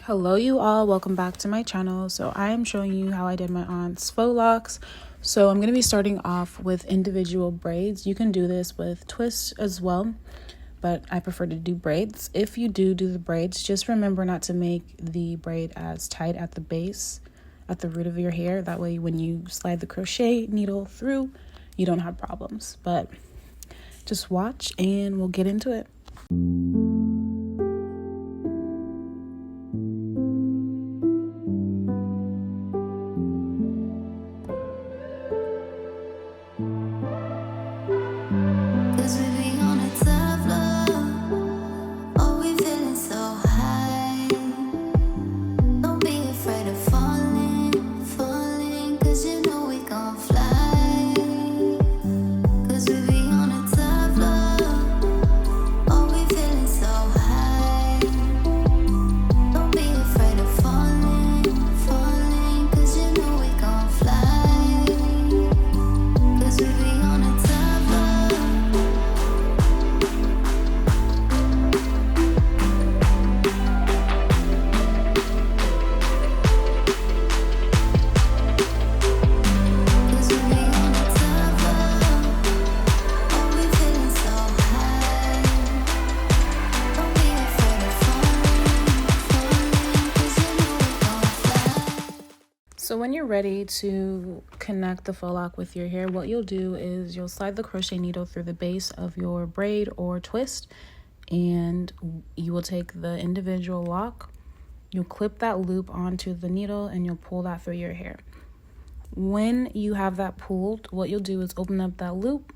Hello you all, welcome back to my channel. So I am showing you how I did my aunt's faux locks. So I'm going to be starting off with individual braids. You can do this with twists as well, but I prefer to do braids. If you do the braids, just remember not to make the braid as tight at the base, at the root of your hair. That way when you slide the crochet needle through, you don't have problems. But just watch and we'll get into it. So when you're ready to connect the faux lock with your hair, what you'll do is you'll slide the crochet needle through the base of your braid or twist, and you will take the individual lock, you'll clip that loop onto the needle, and you'll pull that through your hair. When you have that pulled, what you'll do is open up that loop,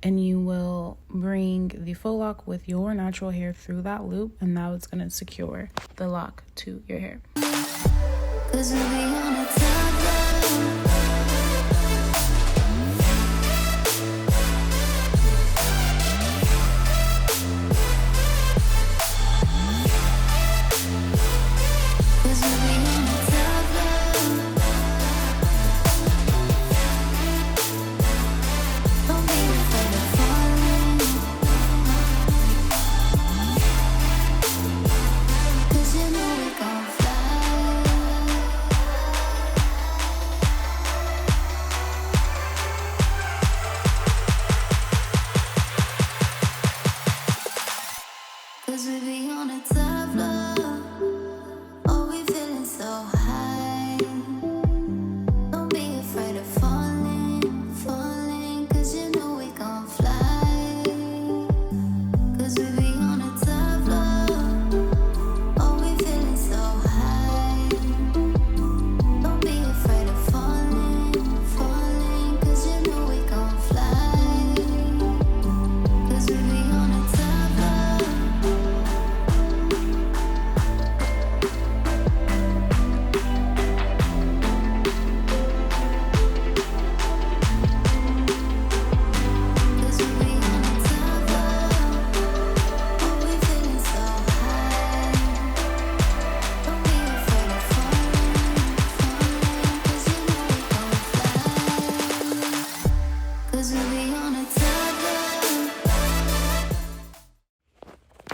and you will bring the faux lock with your natural hair through that loop, and now it's going to secure the lock to your hair. 'Cause we'll be on a top level.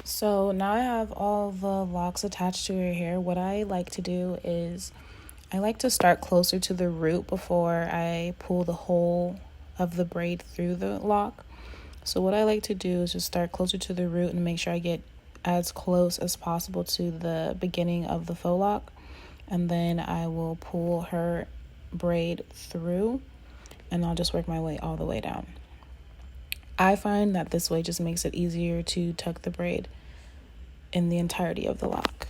So now I have all the locks attached to your hair. What I like to do is I like to start closer to the root before I pull the whole of the braid through the lock. So what I like to do is just start closer to the root and make sure I get as close as possible to the beginning of the faux lock. And then I will pull her braid through, and I'll just work my way all the way down. I find that this way just makes it easier to tuck the braid in the entirety of the lock.